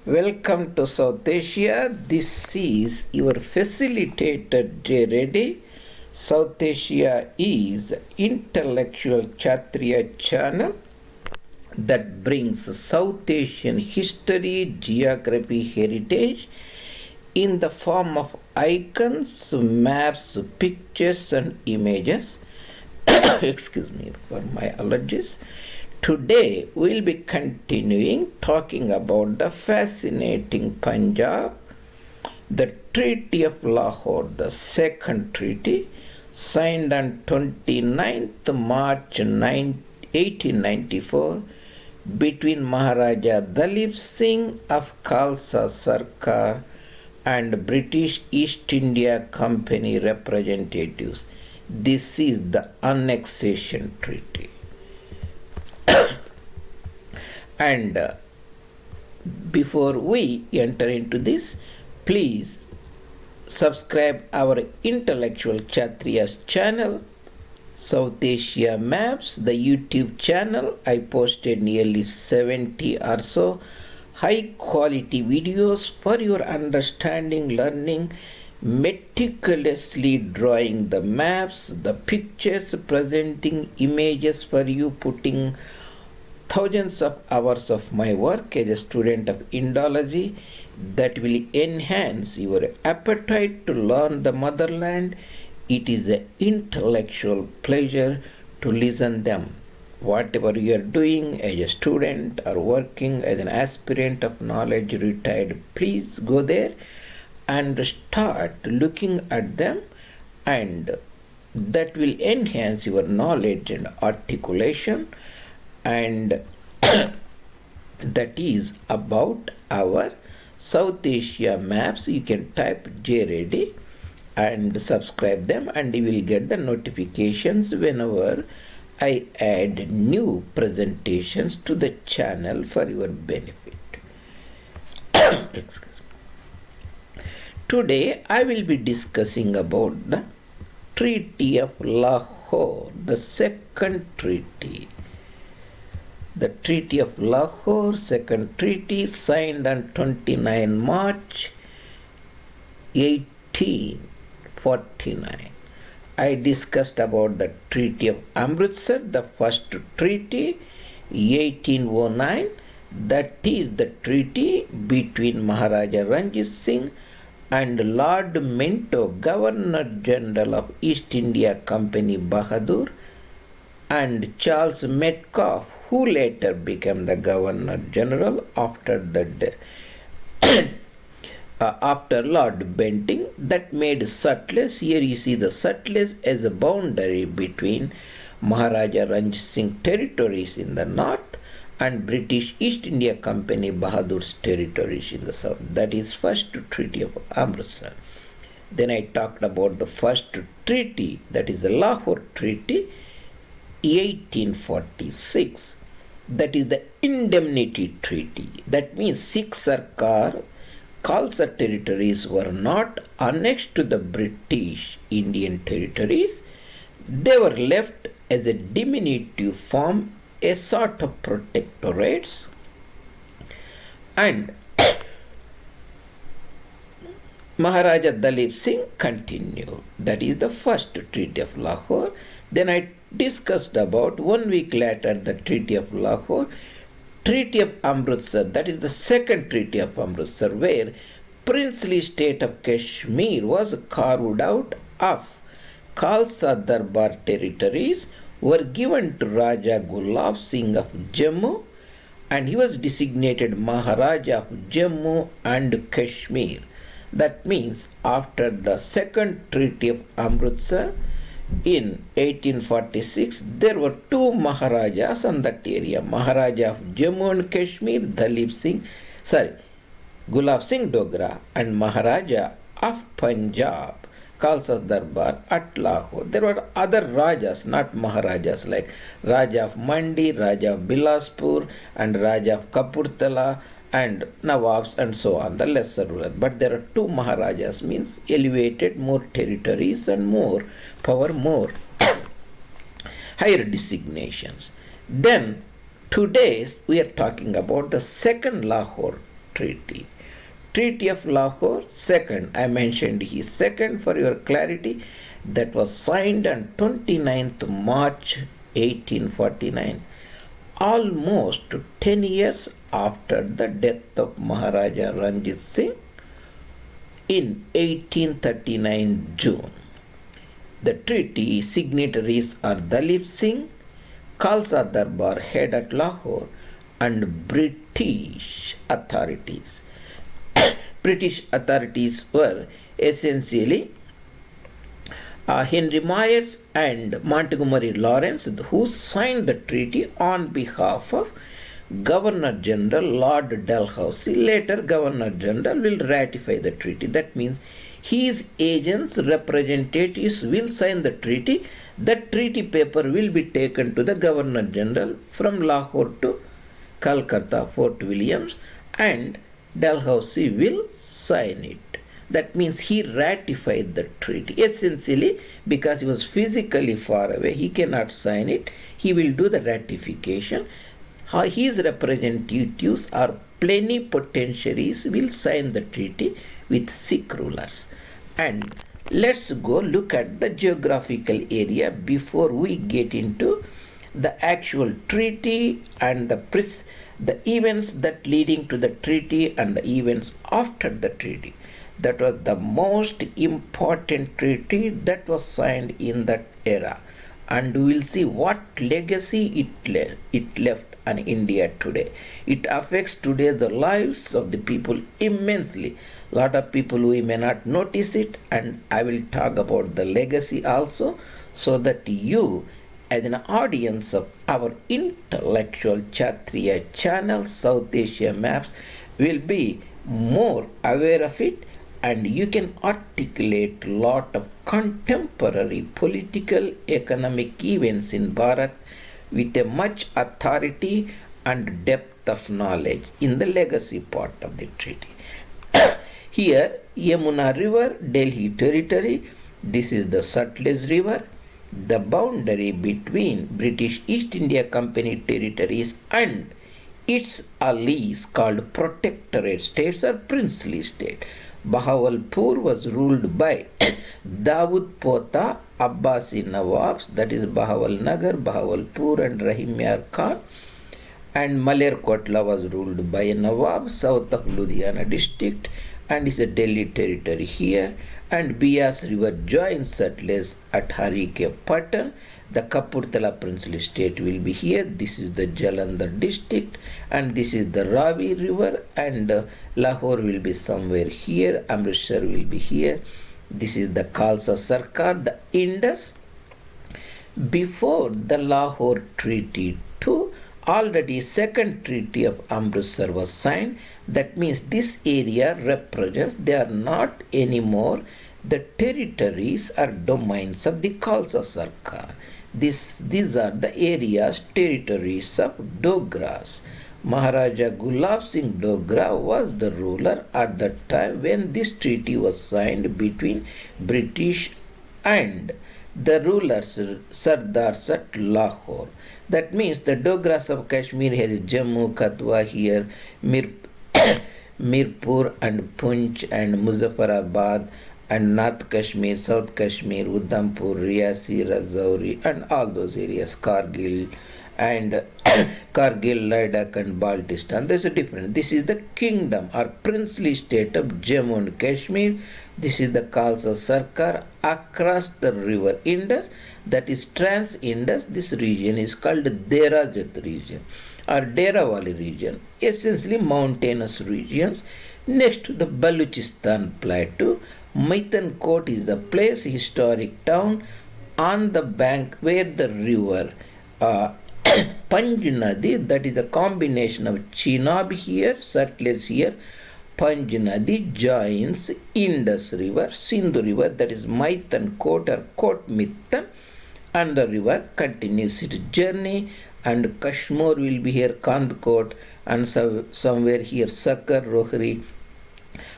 Welcome to South Asia. This is your facilitator J. Reddy. South Asia is intellectual Kshatriya channel that brings South Asian history, geography, heritage in the form of icons, maps, pictures and images. Excuse me for my allergies. Today we'll be continuing talking about the fascinating Punjab, the Treaty of Lahore, the second treaty, signed on 29th March 1894 between Maharaja Duleep Singh of Khalsa Sarkar and British East India Company representatives. This is the Annexation Treaty. And before we enter into this, please subscribe our Intellectual Kshatriya's channel, South Asia Maps, the YouTube channel. I posted nearly 70 or so high quality videos for your understanding, learning, meticulously drawing the maps, the pictures, presenting images for you, putting thousands of hours of my work as a student of Indology that will enhance your appetite to learn the motherland. It is an intellectual pleasure to listen them. Whatever you are doing as a student or working as an aspirant of knowledge retired, please go there and start looking at them, and that will enhance your knowledge and articulation. And that is about our South Asia maps. You can type JReady and subscribe them, and you will get the notifications whenever I add new presentations to the channel for your benefit. Excuse me. Today I will be discussing about the Treaty of Lahore, the second treaty. The Treaty of Lahore, second treaty, signed on 29 March 1849. I discussed about the Treaty of Amritsar, the first treaty, 1809. That is the treaty between Maharaja Ranjit Singh and Lord Minto, Governor General of East India Company Bahadur, and Charles Metcalfe, who later became the Governor General after after Lord Bentinck, that made Sutlej. Here you see the Sutlej as a boundary between Maharaja Ranjit Singh territories in the north and British East India Company Bahadur's territories in the south. That is first Treaty of Amritsar. Then I talked about the first treaty, that is the Lahore Treaty, 1846. That is the Indemnity Treaty. That means Sikh Sarkar, Khalsa territories were not annexed to the British Indian territories. They were left as a diminutive form, a sort of protectorates. And Maharaja Duleep Singh continued. That is the first Treaty of Lahore. Then I discussed about 1 week later the Treaty of Lahore, Treaty of Amritsar. That is the second Treaty of Amritsar, where princely state of Kashmir was carved out of Khalsa Darbar territories, were given to Raja Gulab Singh of Jammu, and he was designated Maharaja of Jammu and Kashmir. That means after the second Treaty of Amritsar in 1846, there were two Maharajas on that area, Maharaja of Jammu and Kashmir, Gulab Singh Dogra, and Maharaja of Punjab, Khalsa Darbar at Lahore. There were other Rajas, not Maharajas, like Raja of Mandi, Raja of Bilaspur, and Raja of Kapurthala, and Nawabs and so on, the lesser ruler. But there are two Maharajas, means elevated, more territories and more power, more higher designations. Then today we are talking about the second Lahore treaty. Treaty of Lahore, second, I mentioned here, second for your clarity, that was signed on 29th March 1849, almost 10 years after the death of Maharaja Ranjit Singh in 1839 June. The treaty signatories are Duleep Singh, Khalsa Darbar head at Lahore, and British authorities. British authorities were essentially Henry Miers and Montgomery Lawrence, who signed the treaty on behalf of Governor General Lord Dalhousie. Later, Governor General will ratify the treaty. That means his agents, representatives will sign the treaty. That treaty paper will be taken to the Governor General from Lahore to Calcutta, Fort Williams, and Dalhousie will sign it. That means he ratified the treaty. Essentially, because he was physically far away, he cannot sign it. He will do the ratification. His representatives or plenipotentiaries will sign the treaty with Sikh rulers. And let's go look at the geographical area before we get into the actual treaty and the events that leading to the treaty and the events after the treaty. That was the most important treaty that was signed in that era, and we will see what legacy it left on India today. It affects today the lives of the people immensely. A lot of people, we may not notice it, and I will talk about the legacy also, so that you, as an audience of our intellectual Kshatriya channel, South Asia Maps, will be more aware of it, and you can articulate a lot of contemporary political, economic events in Bharat with a much authority and depth of knowledge in the legacy part of the treaty. Here, Yamuna River, Delhi territory, this is the Sutlej River, the boundary between British East India Company territories and its allies called protectorate states or princely state. Bahawalpur was ruled by Dawood Pota Abbasi Nawabs, that is Bahawalnagar, Bahawalpur and Rahim Yar Khan, and Malerkotla was ruled by a Nawab south of Ludhiana district and is a Delhi territory here, and Bias River joins Sutlej at Harike Patan. The Kapurthala princely state will be here. This is the Jalandhar district, and this is the Ravi river, and Lahore will be somewhere here. Amritsar will be here. This is the Khalsa Sarkar, the Indus. Before the Lahore Treaty 2, already second treaty of Amritsar was signed. That means this area represents, they are not anymore the territories or domains of the Khalsa Sarkar. These are the areas, territories of Dogras. Maharaja Gulab Singh Dogra was the ruler at the time when this treaty was signed between British and the rulers Sardars at Lahore. That means the Dogras of Kashmir has Jammu, Katwa here, Mirpur and Punch and Muzaffarabad, and North Kashmir, South Kashmir, Udhampur, Riyasi, Rajouri, and all those areas, Kargil, and Kargil, Ladakh, and Baltistan. There's a difference. This is the kingdom or princely state of Jammu and Kashmir. This is the Khalsa Sarkar across the river Indus, that is Trans-Indus. This region is called Derajat region or Derawali region, essentially mountainous regions. Next to the Baluchistan plateau, Maitan is a place, historic town on the bank where the river Panj Nadi, that is a combination of Chenab here, Sutlej here, Panj Nadi joins Indus River, Sindhu River, that is Maitan Kot or Kot Mittan, and the river continues its journey, and Kashmir will be here, Kandkot, and somewhere here Sarkar, Rohri,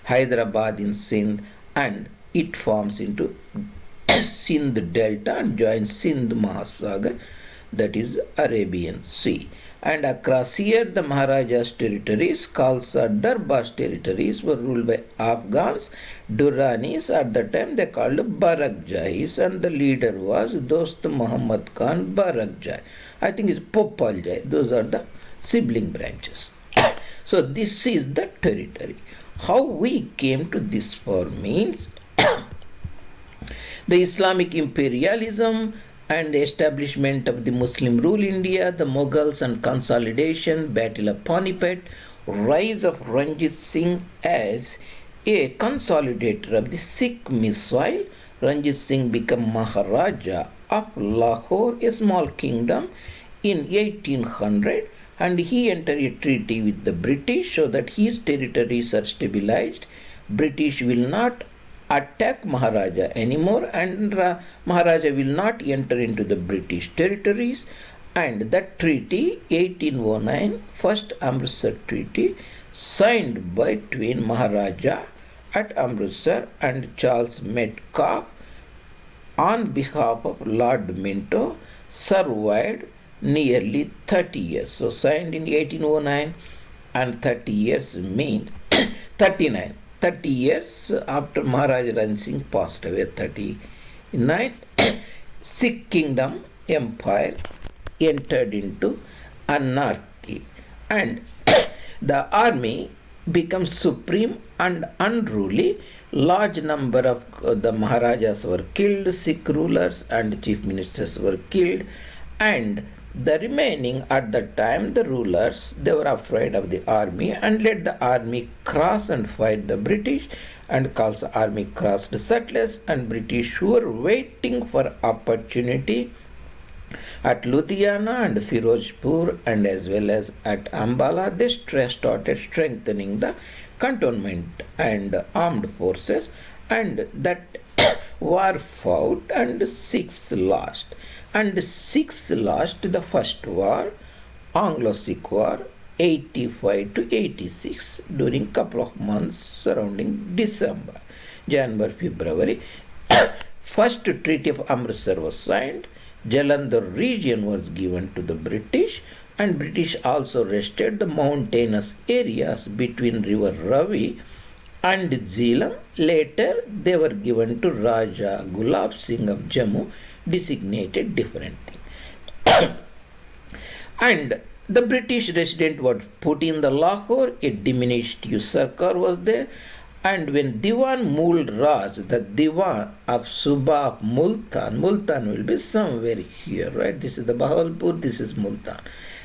Hyderabad in Sindh, and it forms into Sindh Delta and joins Sindh Mahasagar, that is Arabian Sea. And across here, the Maharaja's territories, Khalsa Darbar's territories, were ruled by Afghans, Duranis. At the time, they called Barakjais, and the leader was Dost Muhammad Khan Barakjai. I think it's Popaljai. Those are the sibling branches. So this is the territory. How we came to this form means the Islamic imperialism and the establishment of the Muslim rule India, the Mughals and consolidation, Battle of Panipat, rise of Ranjit Singh as a consolidator of the Sikh missile. Ranjit Singh became Maharaja of Lahore, a small kingdom, in 1800, and he entered a treaty with the British so that his territories are stabilized. British will not attack Maharaja anymore, and Maharaja will not enter into the British territories. And that treaty, 1809, first Amritsar Treaty, signed between Maharaja at Amritsar and Charles Metcalfe on behalf of Lord Minto, survived nearly 30 years. So signed in 1809, and 30 years mean 39. 30 years after Maharaja Ranjit Singh passed away, 39, Sikh kingdom empire entered into anarchy, and the army becomes supreme and unruly. Large number of the Maharajas were killed, Sikh rulers and chief ministers were killed, and the remaining at that time, the rulers, they were afraid of the army and let the army cross and fight the British, and Khalsa army crossed settlers, and British who were waiting for opportunity at Ludhiana and Firozpur and as well as at Ambala. They started strengthening the cantonment and armed forces, and that war fought and Sikhs lost. And Sikhs lost the first war, Anglo-Sikh War, 85 to 86, during couple of months surrounding December, January, February. First Treaty of Amritsar was signed. Jalandhar region was given to the British, and British also rested the mountainous areas between River Ravi and Jhelum. Later, they were given to Raja Gulab Singh of Jammu, designated different thing. And the British resident was put in the Lahore. A diminished Sarkar was there, and when Diwan Mulraj, the Diwan of Suba of Multan will be somewhere here, right? This is the Bahawalpur, this is Multan.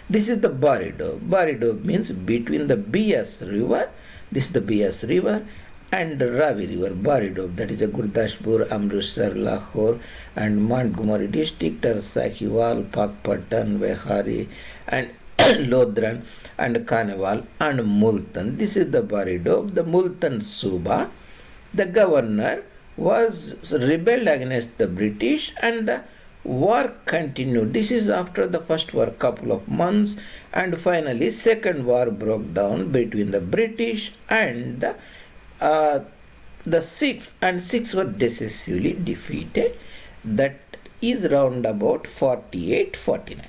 This is the Baridob. Baridob means between the Bias river, this is the Bias river, and Ravi river, Baridob, that is a Gurdaspur, Amritsar, Lahore, and Montgomery district, or Sahiwal, Pakpatan, Vehari, and Lodran, and Kanewal, and Multan. This is the Baridob. The Multan Suba, the governor, was rebelled against the British, and the war continued. This is after the first war, couple of months, and finally second war broke down between the British and the Sikhs, and Sikhs were decisively defeated. That is round about 48-49.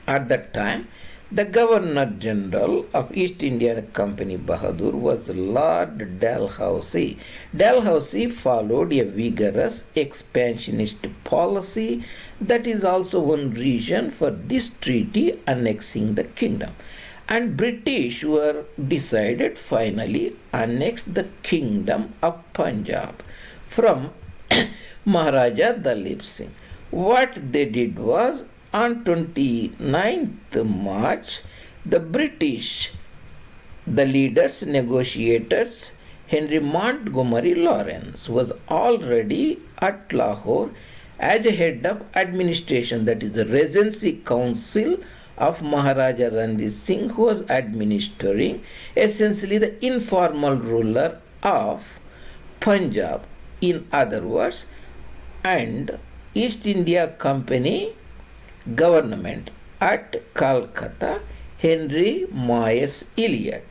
At that time, the Governor General of East India Company Bahadur was Lord Dalhousie. Dalhousie followed a vigorous expansionist policy. That is also one reason for this treaty annexing the kingdom. And British were decided finally annex the kingdom of Punjab from Maharaja Duleep Singh. What they did was, on 29th March, the British, the leaders, negotiators, Henry Montgomery Lawrence was already at Lahore as a head of administration, that is the Regency Council of Maharaja Ranjit Singh, who was administering, essentially the informal ruler of Punjab, in other words, and East India Company government at Calcutta, Henry Miers Elliot.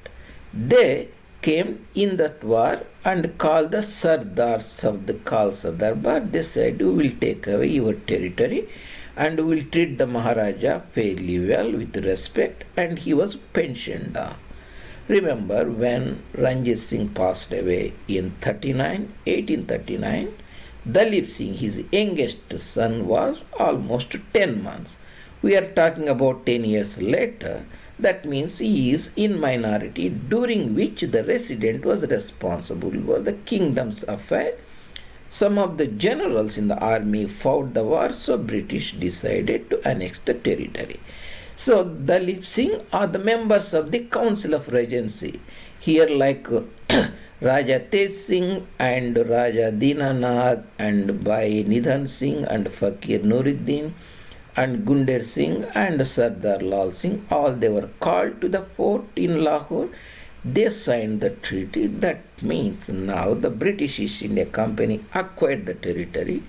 They came in that war and called the Sardars of the Khalsa Darbar. They said, "You will take away your territory, and will treat the Maharaja fairly well with respect, and he was pensioned. Remember when Ranjit Singh passed away in 1839, Duleep Singh, his youngest son, was almost 10 months. We are talking about 10 years later. That means he is in minority, during which the resident was responsible for the kingdom's affair. Some of the generals in the army fought the war, so British decided to annex the territory. So Duleep Singh are the members of the Council of Regency. Here like Raja Tej Singh and Raja Dinanath and Bhai Nidhan Singh and Fakir Nuruddin and Gunder Singh and Sardar Lal Singh, all they were called to the fort in Lahore. They signed the treaty. That means now the British East India Company acquired the territory,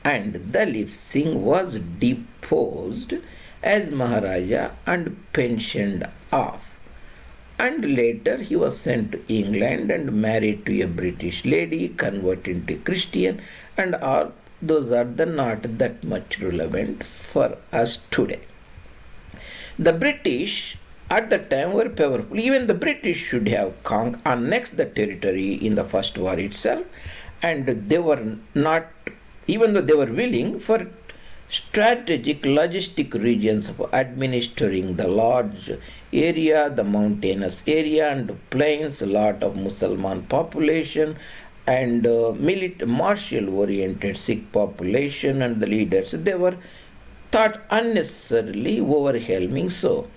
and Duleep Singh was deposed as Maharaja and pensioned off. And later he was sent to England and married to a British lady, converted to Christian, and all those are not that much relevant for us today. The British at the time were powerful. Even the British should have annexed the territory in the First War itself, and they were not, even though they were willing, for strategic logistic regions of administering the large area, the mountainous area and plains, a lot of Muslim population and martial oriented Sikh population and the leaders. They were thought unnecessarily overwhelming. So,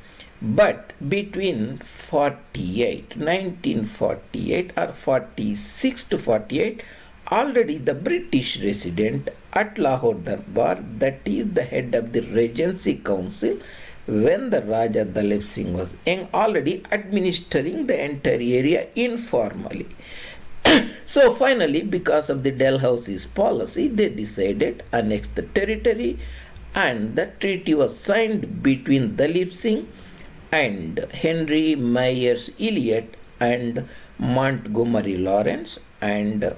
but between 1948 or 46 to 48, already the British resident at Lahore Darbar, that is the head of the Regency Council, when the Raja Duleep Singh was young, already administering the entire area informally. So finally, because of the Dalhousie's policy, they decided to annex the territory, and the treaty was signed between Duleep Singh and Henry Miers Elliot and Montgomery Lawrence, and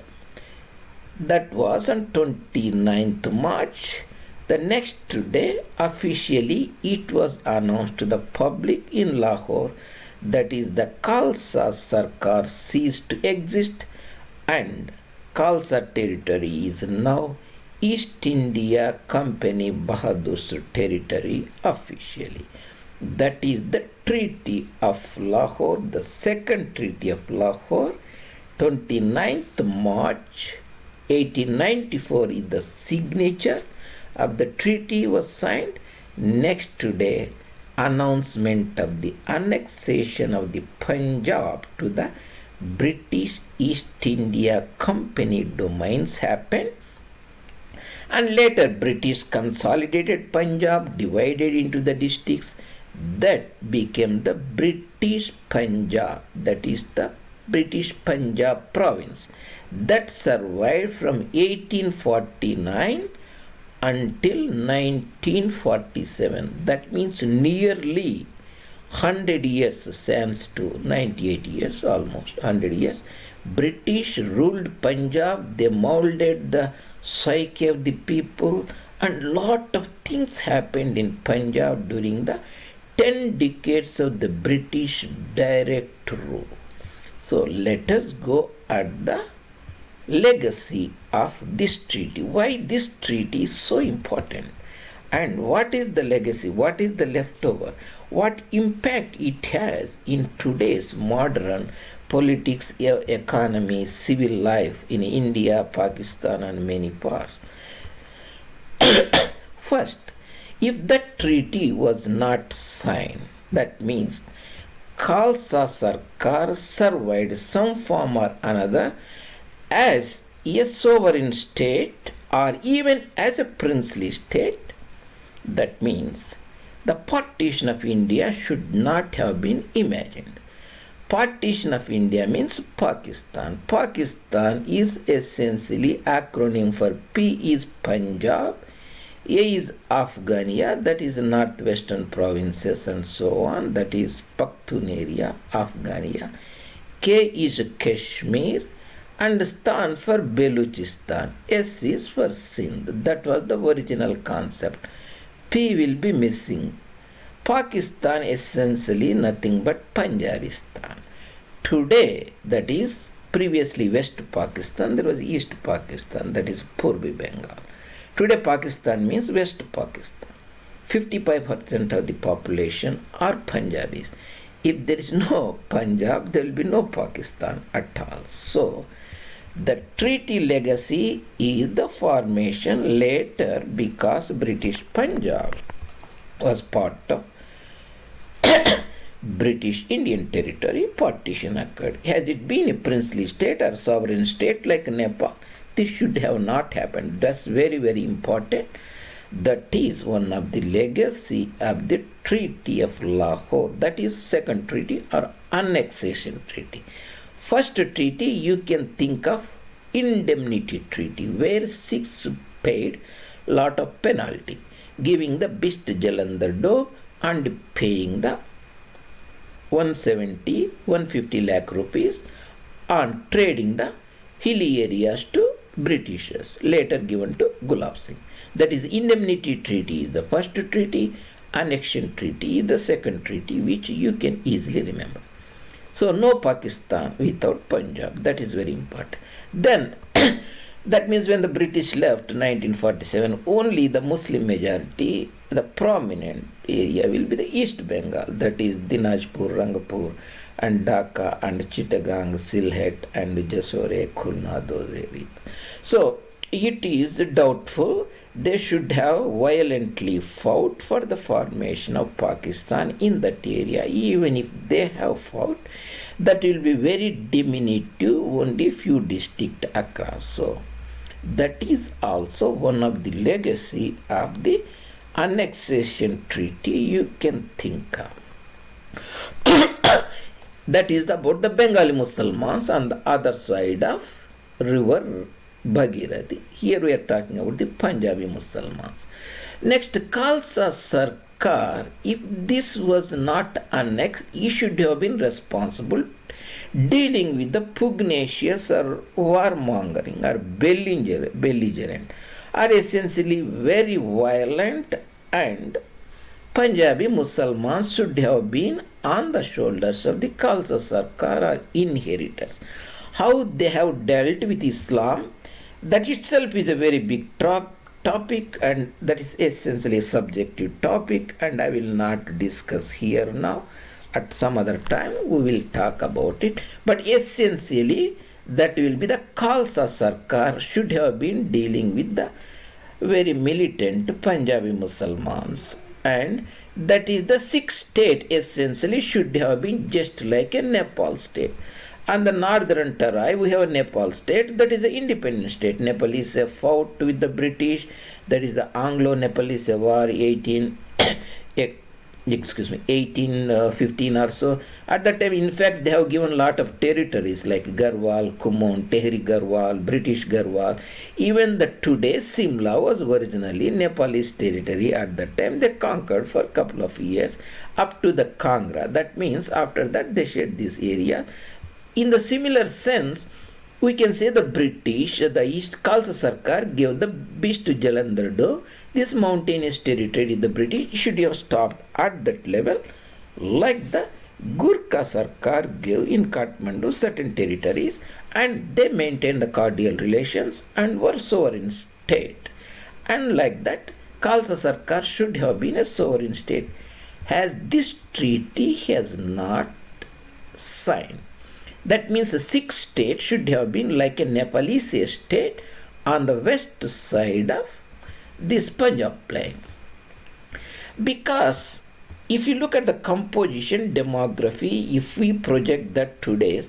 that was on 29th March. The next day, officially, it was announced to the public in Lahore, that is the Khalsa Sarkar ceased to exist, and Khalsa territory is now East India Company Bahadur's territory officially. That is the Treaty of Lahore, the second Treaty of Lahore, 29th March 1894 is the signature of the treaty was signed. Next day, announcement of the annexation of the Punjab to the British East India Company domains happened, and later British consolidated Punjab, divided into the districts. That became the British Punjab, that is the British Punjab province, that survived from 1849 until 1947. That means nearly 100 years, sans to 98 years, almost 100 years. British ruled Punjab, they molded the psyche of the people, and lot of things happened in Punjab during the 10 decades of the British direct rule. So let us go at the legacy of this treaty. Why this treaty is so important, and what is the legacy, what is the leftover, what impact it has in today's modern politics, economy, civil life in India, Pakistan and many parts. First, if that treaty was not signed, that means Khalsa Sarkar survived some form or another as a sovereign state or even as a princely state. That means the partition of India should not have been imagined. Partition of India means Pakistan. Pakistan is essentially acronym for P is Punjab, A is Afghania, that is northwestern provinces and so on, that is Pakhtun area, Afghania. K is Kashmir, and Stan for Baluchistan. S is for Sindh. That was the original concept. P will be missing. Pakistan essentially nothing but Punjabistan. Today, that is previously West Pakistan, there was East Pakistan, that is Purbi Bengal. Today Pakistan means West Pakistan. 55% of the population are Punjabis. If there is no Punjab, there will be no Pakistan at all. So, the treaty legacy is the formation later because British Punjab was part of British Indian territory, partition occurred. Has it been a princely state or sovereign state like Nepal? This should have not happened. That's very, very important. That is one of the legacy of the Treaty of Lahore. That is second treaty or Annexation Treaty. First treaty you can think of Indemnity Treaty, where Sikhs paid lot of penalty, giving the beast Jalandhar Doab and paying the 150 lakh rupees on trading the hilly areas to Britishers, later given to Gulab Singh. That is Indemnity Treaty is the first treaty, Annexation Treaty is the second treaty, which you can easily remember. So no Pakistan without Punjab, that is very important. Then that means when the British left 1947, only the Muslim majority, the prominent area will be the East Bengal, that is Dinajpur, Rangpur and Dhaka and Chittagong, Sylhet and Jessore, Khulna, those areas. So it is doubtful they should have violently fought for the formation of Pakistan in that area. Even if they have fought, that will be very diminutive, only few districts across. So that is also one of the legacy of the Annexation Treaty you can think of. That is about the Bengali Muslims on the other side of river Bhagirathi. Here we are talking about the Punjabi Muslims. Next, Khalsa Sarkar, if this was not annexed, he should have been responsible dealing with the pugnacious or warmongering or belligerent are essentially very violent, and Punjabi Muslims should have been on the shoulders of the Khalsa Sarkar or inheritors. How they have dealt with Islam, that itself is a very big topic, and that is essentially a subjective topic, and I will not discuss here now. At some other time we will talk about it, but essentially that will be the Khalsa Sarkar should have been dealing with the very militant Punjabi Muslims, and that is the Sikh state essentially should have been just like a Nepal state. On the northern Tarai, we have a Nepal state, that is an independent state. Nepalese have fought with the British, that is the Anglo-Nepalese War 1815 or so. At that time, in fact, they have given a lot of territories like Garhwal, Kumaon, Tehri Garhwal, British Garhwal. Even the today Simla was originally Nepalese territory at that time. They conquered for a couple of years up to the Kangra. That means after that they shared this area. In the similar sense, we can say the British, the East Khalsa Sarkar gave the beast to Jalandhar Doab. This mountainous territory, the British should have stopped at that level, like the Gurkha Sarkar gave in Kathmandu certain territories, and they maintained the cordial relations and were sovereign state. And like that, Khalsa Sarkar should have been a sovereign state. As this treaty has not signed, that means a Sikh state should have been like a Nepalese state on the west side of this Punjab plain. Because if you look at the composition, demography, if we project that today,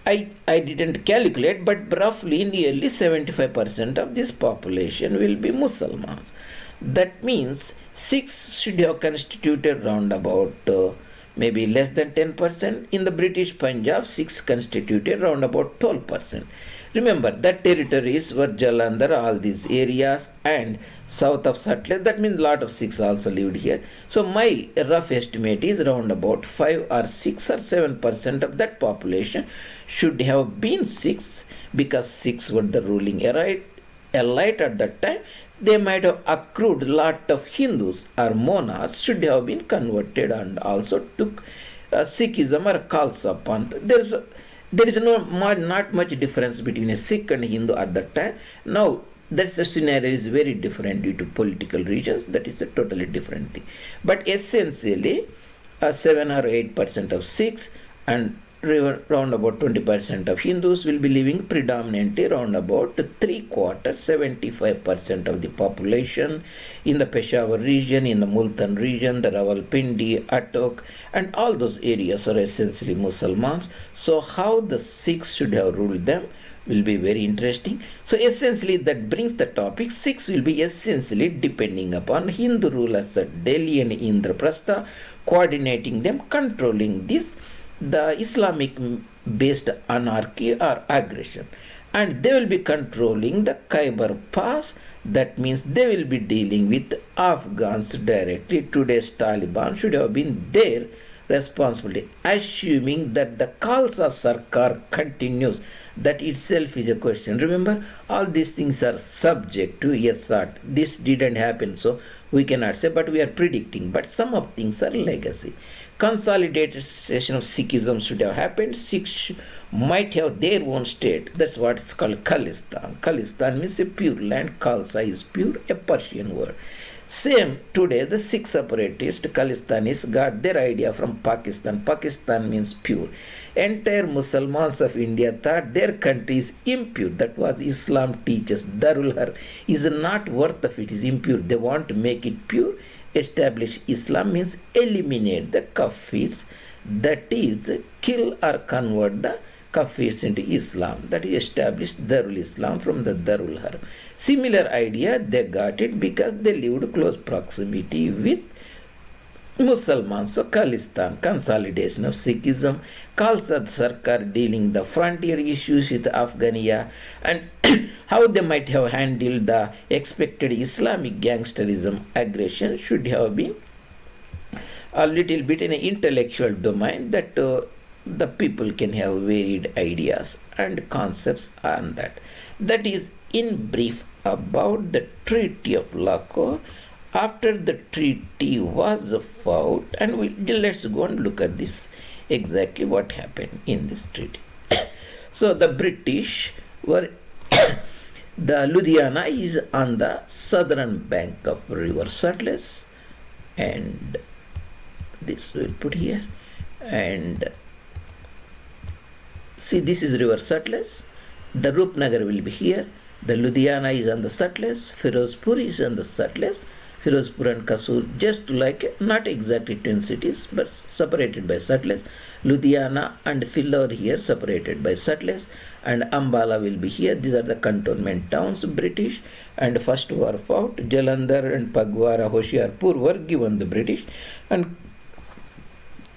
I didn't calculate, but roughly nearly 75% of this population will be Muslims. That means Sikhs should have constituted round about maybe less than 10%. In the British Punjab, Sikhs constituted around about 12%. Remember, that territories were Jalandhar, all these areas, and south of Sutlej. That means a lot of Sikhs also lived here. So my rough estimate is around about 5 or 6 or 7% of that population should have been Sikhs, because Sikhs were the ruling elite at that time. they might have accrued lot of Hindus or monarchs should have been converted and also took Sikhism or Khalsa Panth. There is not much difference between a Sikh and Hindu at that time. Now, that scenario is very different due to political reasons. That is a totally different thing. But essentially, 7 or 8% of Sikhs and round about 20% of Hindus will be living predominantly round about 3/4, 75% of the population in the Peshawar region, in the Multan region, the Rawalpindi, Attock, and all those areas are essentially Muslims. So how the Sikhs should have ruled them will be very interesting. So essentially that brings the topic, Sikhs will be essentially depending upon Hindu rulers at Delhi and Indraprastha, coordinating them, controlling this, the Islamic based anarchy or aggression. And they will be controlling the Khyber Pass. That means they will be dealing with Afghans directly. Today's Taliban should have been their responsibility, assuming that the Khalsa Sarkar continues. That itself is a question. Remember, all these things are subject to yes or this didn't happen, so we cannot say, but we are predicting. But some of things are legacy. Consolidated cessation of Sikhism should have happened. Sikhs might have their own state. That's what it's called Khalistan. Khalistan means a pure land. Khalsa is pure, a Persian word. Same today, the Sikh separatists, Khalistanis, got their idea from Pakistan. Pakistan means pure. Entire Muslims of India thought their country is impure. That was Islam teaches. Darul Har is not worth of it, is impure. They want to make it pure. Establish Islam means eliminate the Kafirs, that is kill or convert the Kafirs into Islam. That is establish Darul Islam from the Darul Harb. Similar idea, they got it because they lived close proximity with Muslims. So Khalistan, consolidation of Sikhism, Khalsa Sarkar dealing the frontier issues with Afghania, and how they might have handled the expected Islamic gangsterism aggression should have been a little bit in an intellectual domain that the people can have varied ideas and concepts on that. That is in brief about the Treaty of Lahore. After the treaty was fought, and let's go and look at this exactly what happened in this treaty. So the British were the Ludhiana is on the southern bank of river Satluj, and this we'll put here, and see, this is river Satluj. The Rupnagar will be here. The Ludhiana is on the Satluj. Firozpur is on the Satluj. Firozpur and Kasur, just like, not exactly twin cities, but separated by Satluj. Ludhiana and Philor here, separated by Satluj. And Ambala will be here. These are the cantonment towns, British. And first war fought. Jalandhar and Pagwara, Hoshiarpur were given the British. And,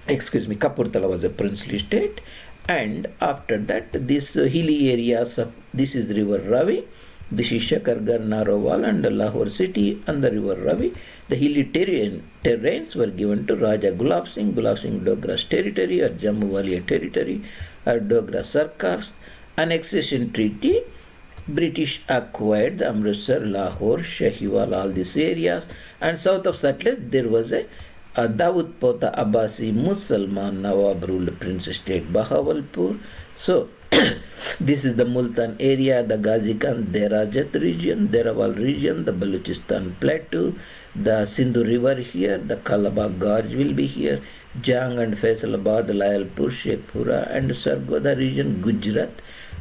Kapurthala was a princely state. And after that, this hilly areas of, this is river Ravi. This is Shakargarh, Narowal and Lahore city and the river Ravi. The hilly terrains were given to Raja Gulab Singh Dogra's territory, or Jammu Waliya territory, or Dogra Sarkar's. Annexation Treaty, British acquired the Amritsar, Lahore, Shahiwal, all these areas. And south of Satluj, there was a Dawood Pota Abbasi Musalman Nawab ruled Prince State Bahawalpur. So, this is the Multan area, the Ghazikan, Derajat region, Derawal region, the Baluchistan plateau, the Sindhu river here, the Kalaba Gorge will be here, Jang and Faisalabad, Layalpur, Shekhpura and Sargodha region, Gujarat,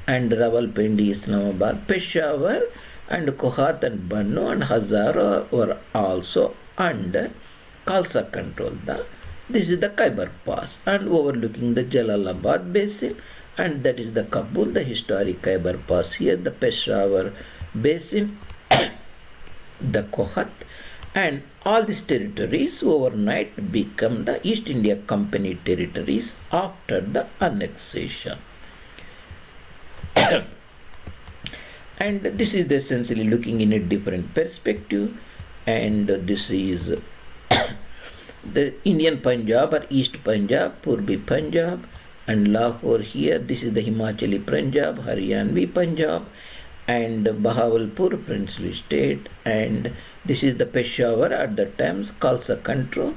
and Rawalpindi, Islamabad, Peshawar, and Kohat and Bannu and Hazara were also under Khalsa control. This is the Khyber Pass and overlooking the Jalalabad basin, and that is the Kabul, the historic Khyber Pass here, the Peshawar basin, the Kohat, and all these territories overnight become the East India Company territories after the annexation. And this is essentially looking in a different perspective, and this is the Indian Punjab or East Punjab, Purbi Punjab, and Lahore here. This is the Himachali Punjab, Haryanvi Punjab, and Bahawalpur princely state, and this is the Peshawar at the times, Khalsa control,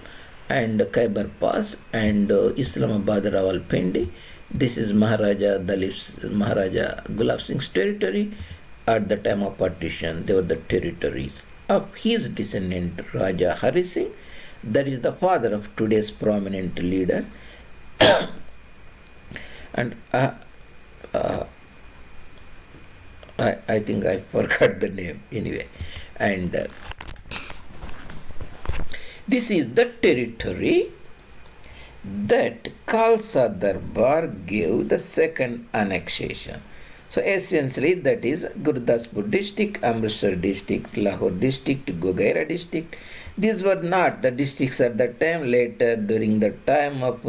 and Khyber Pass, and Islamabad Rawalpindi. This is Maharaja Gulab Singh's territory. At the time of partition, they were the territories of his descendant Raja Hari Singh, that is the father of today's prominent leader. And I think I forgot the name anyway. And this is the territory that Khalsa Darbar gave the second annexation. So essentially that is Gurdaspur district, Amritsar district, Lahore district, Gogaira district. These were not the districts at that time. Later, during the time of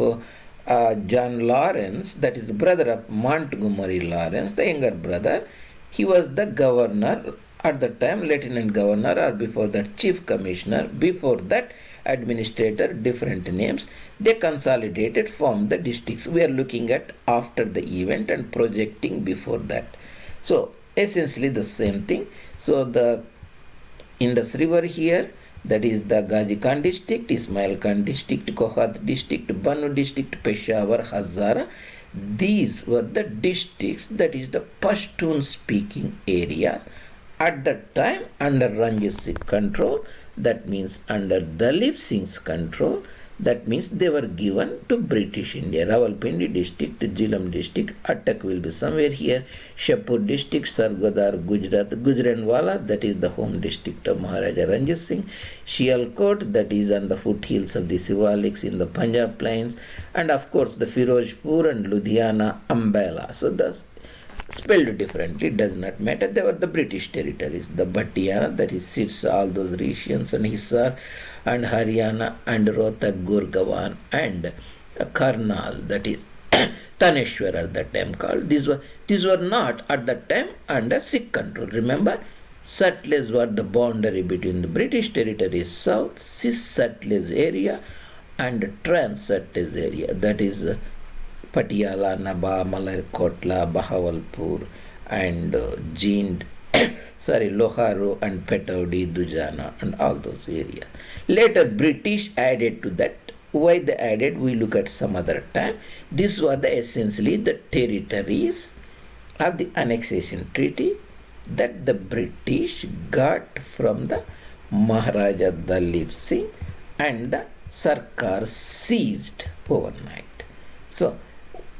John Lawrence, that is the brother of Montgomery Lawrence, the younger brother, he was the governor at the time, lieutenant governor, or before that chief commissioner, before that administrator, different names. They consolidated, formed the districts. We are looking at after the event and projecting before that. So essentially the same thing. So the Indus River here, that is the Ghazi Khan district, Ismail Khan district, Kohat district, Banu district, Peshawar, Hazara. These were the districts, that is the Pashtun speaking areas at that time under Ranjit Singh control, that means under Duleep Singh's control, that means they were given to British India. Rawalpindi district, Jhelum district, Attak will be somewhere here, Shahpur district, Sargodar, Gujarat, Gujranwala, that is the home district of Maharaja Ranjit Singh, Sialkot, that is on the foothills of the Sivaliks in the Punjab plains, and of course the Firozpur and Ludhiana, Ambala. So that's spelled differently, does not matter. They were the British territories. The Bhatiana, that is sits all those regions, and Hisar and Haryana and Rohtak, Gurgaon and Karnal, that is Taneshwar at that time called. These were not at that time under Sikh control. Remember, Sutlej were the boundary between the British territories south, Cis Sutlej area and Trans-Sutlej area, that is Patiala, Naba, Malarkotla, Bahawalpur, and Jind, Loharo and Petaudi, Dujana, and all those areas. Later, British added to that. Why they added, we look at some other time. These were essentially the territories of the Annexation Treaty that the British got from the Maharaja Duleep Singh, and the Sarkar seized overnight. So,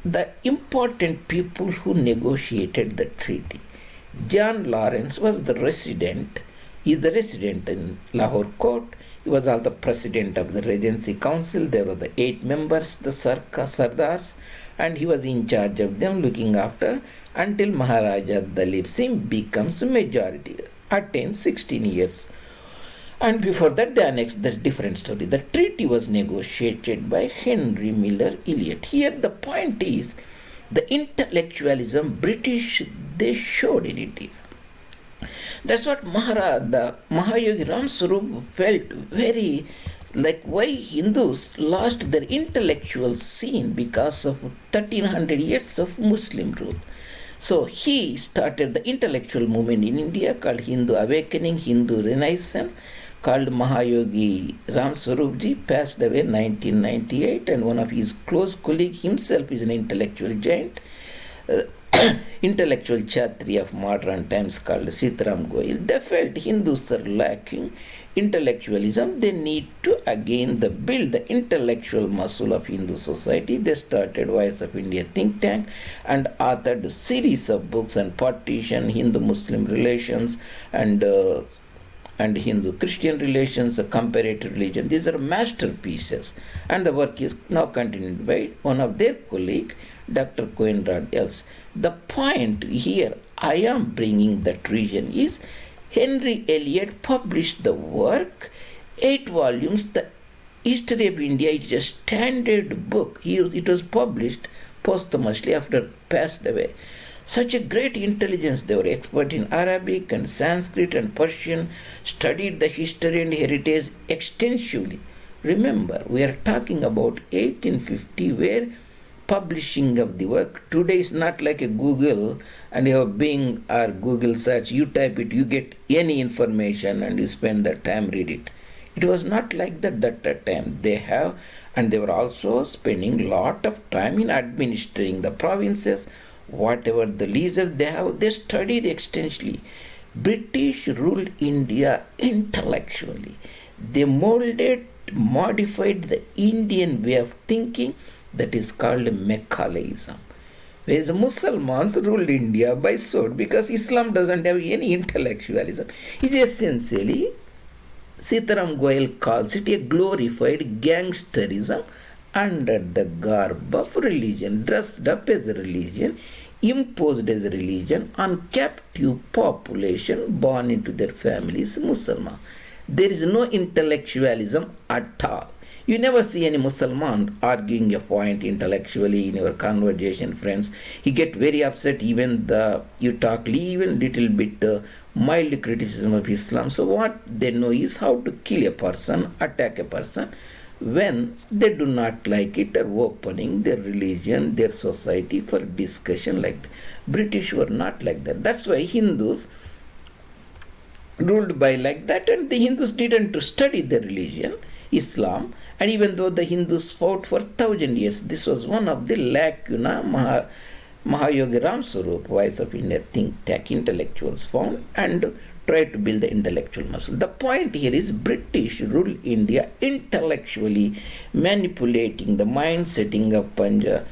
the important people who negotiated the treaty. John Lawrence was the resident. He is the resident in Lahore court. He was also president of the Regency Council. There were the 8 members, the Sardars, and he was in charge of them, looking after until Maharaja Duleep Singh becomes majority, attains 16 years. And before that, they annexed. That's different story. The treaty was negotiated by Henry Miller Elliot. Here the point is the intellectualism British they showed in India. That's what the Mahayogi Ram Swarup felt very like why Hindus lost their intellectual scene because of 1300 years of Muslim rule. So he started the intellectual movement in India called Hindu Awakening, Hindu Renaissance, called Mahayogi Ram Swarupji, passed away in 1998, and one of his close colleagues himself is an intellectual giant, intellectual Chatri of modern times called Sitaram Goyal. They felt Hindus are lacking intellectualism. They need to again build the intellectual muscle of Hindu society. They started Voice of India think tank and authored a series of books on partition, Hindu-Muslim relations, and Hindu-Christian relations, comparative religion. These are masterpieces, and the work is now continued by one of their colleagues, Dr. Coenrod Else. The point here I am bringing that region is Henry Elliot published the work, 8 volumes. The History of India is a standard book. It was published posthumously after passed away. Such a great intelligence. They were expert in Arabic and Sanskrit and Persian, studied the history and heritage extensively. Remember, we are talking about 1850 where publishing of the work. Today is not like a Google and you have Bing or Google search. You type it, you get any information and you spend the time read it. It was not like that time. They were also spending lot of time in administering the provinces, whatever the leaders they studied extensively. British ruled India intellectually. They modified the Indian way of thinking, that is called Mekaleism. Whereas Muslims ruled India by sword, because Islam doesn't have any intellectualism. It's essentially, Sitaram Goyal calls it a glorified gangsterism under the garb of religion, dressed up as a religion, imposed as a religion on captive population born into their families, Muslims. There is no intellectualism at all. You never see any Muslim arguing a point intellectually in your conversation, friends. He get very upset even you talk even little bit mild criticism of Islam. So what they know is how to kill a person, attack a person when they do not like it, or opening their religion, their society for discussion like that. British were not like that. That's why Hindus ruled by like that, and the Hindus didn't study the religion, Islam. And even though the Hindus fought for 1,000 years, this was one of the lacuna Mahayogi Ramswarup, Voice of India think tank intellectuals found and tried to build the intellectual muscle. The point here is British ruled India intellectually, manipulating the mind, setting up Punjab,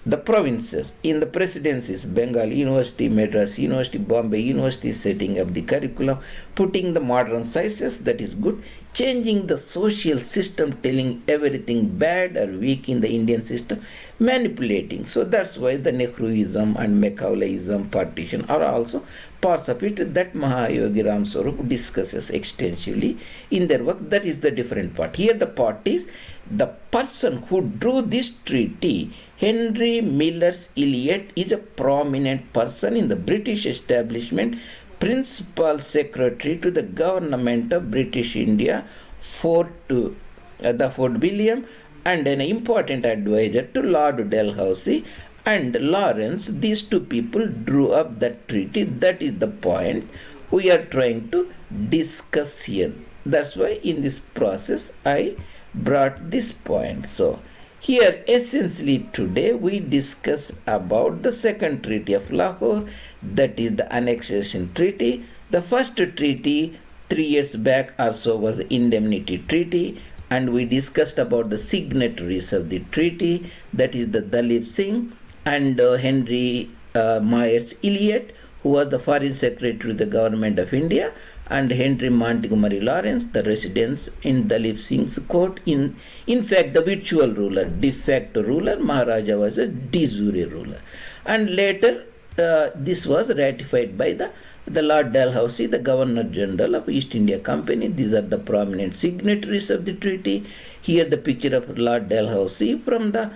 the provinces in the presidencies, Bengal University, Madras University, Bombay University, setting up the curriculum, putting the modern sciences, that is good, changing the social system, telling everything bad or weak in the Indian system, manipulating. So that's why the Nehruism and Mekauleism partition are also parts of it that Mahayogi Ramswarup discusses extensively in their work. That is the different part. Here the part is the person who drew this treaty, Henry Miller's Elliot, is a prominent person in the British establishment, principal secretary to the government of British India, Fort William, and an important advisor to Lord Dalhousie and Lawrence. These two people drew up that treaty. That is the point we are trying to discuss here. That's why in this process I brought this point. So here essentially today we discuss about the second treaty of Lahore, that is the Annexation Treaty. The first treaty 3 years back or so was the Indemnity Treaty, and we discussed about the signatories of the treaty, that is the Duleep Singh and Henry Miers Elliot, who was the Foreign Secretary to the Government of India, and Henry Montgomery Lawrence, the residents in Duleep Singh's court. In fact, the virtual ruler, de facto ruler, Maharaja was a de jure ruler. And later, this was ratified by the Lord Dalhousie, the Governor General of East India Company. These are the prominent signatories of the treaty. Here the picture of Lord Dalhousie from the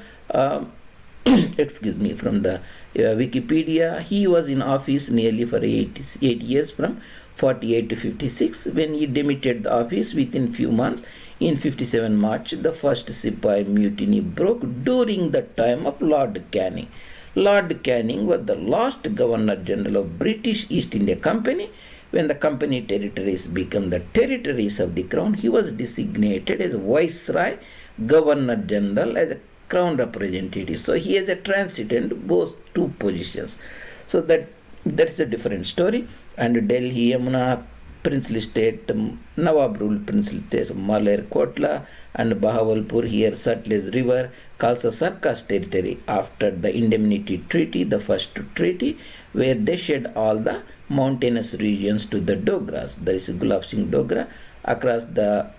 from the Wikipedia. He was in office nearly for 8 years, from 48 to 56. When he demitted the office within few months, in 57 March, the first Sipahi mutiny broke during the time of Lord Canning. Lord Canning was the last Governor General of British East India Company. When the company territories became the territories of the Crown, he was designated as Viceroy, Governor General, as a Crown representative. So he has a transited both two positions. So that's a different story. And Delhi, Yamuna, princely state, Nawab ruled princely state, Maler Kotla, and Bahawalpur, here Sutlej River, Khalsa Sarkar's territory after the Indemnity Treaty, the first treaty, where they shed all the mountainous regions to the Dogras. There is Gulab Singh Dogra across the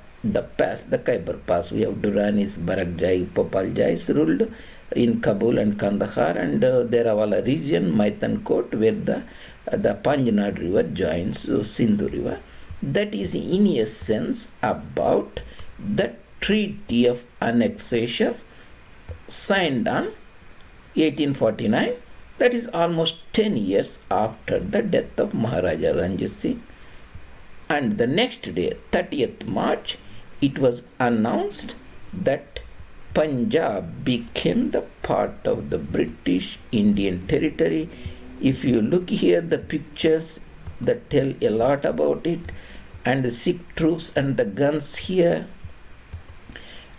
pass, the Khyber Pass. We have Duranis, Barakjai, Popaljais ruled in Kabul and Kandahar, and Deravala region, Maitan where the Panjnad River joins Sindhu River. That is in essence about the Treaty of Annexation signed on 1849. That is almost 10 years after the death of Maharaja Ranjit Singh. And the next day, 30th March, it was announced that Punjab became the part of the British Indian territory. If you look here, the pictures that tell a lot about it, and the Sikh troops and the guns here,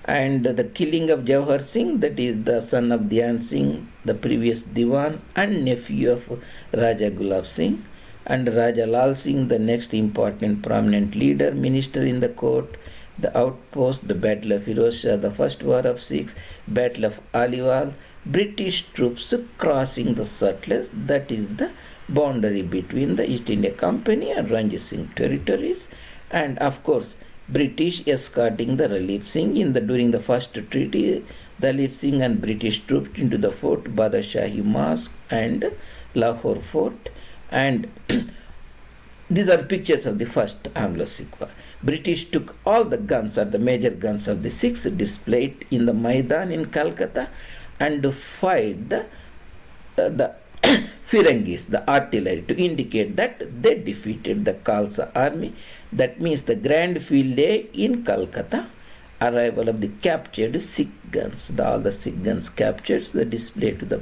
and the killing of Jawahar Singh, that is the son of Dhyan Singh, the previous Diwan, and nephew of Raja Gulab Singh, and Raja Lal Singh, the next important prominent leader, minister in the court, the outpost, the Battle of Firozpur, the first war of Sikhs, Battle of Aliwal, British troops crossing the Sutlej, that is the boundary between the East India Company and Ranjit Singh territories, and of course British escorting the Dalip Singh during the first treaty, Dalip Singh and British troops into the fort, Badashahi Mosque and Lahore fort, and these are pictures of the first Anglo-Sikh War. British took all the guns or the major guns of the Sikhs displayed in the Maidan in Calcutta and fired the Firangis, the artillery, to indicate that they defeated the Khalsa army. That means the Grand Field Day in Calcutta, arrival of the captured Sikh guns, all the Sikh guns captured, the display to the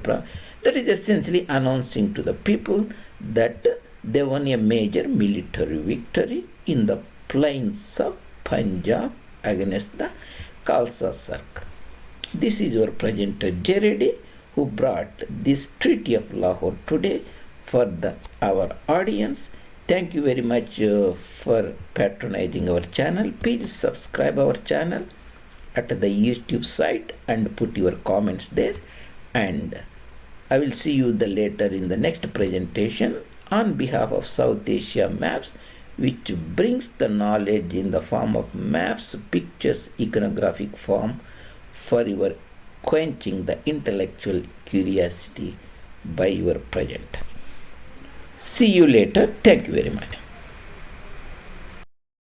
that is essentially announcing to the people that they won a major military victory in the plains of Punjab against the Khalsa Sarkar. This is your presenter J. who brought this Treaty of Lahore today for our audience. Thank you very much for patronizing our channel. Please subscribe our channel at the YouTube site and put your comments there. And I will see you later in the next presentation on behalf of South Asia Maps, which brings the knowledge in the form of maps, pictures, iconographic form for your quenching the intellectual curiosity by your presenter. See you later. Thank you very much.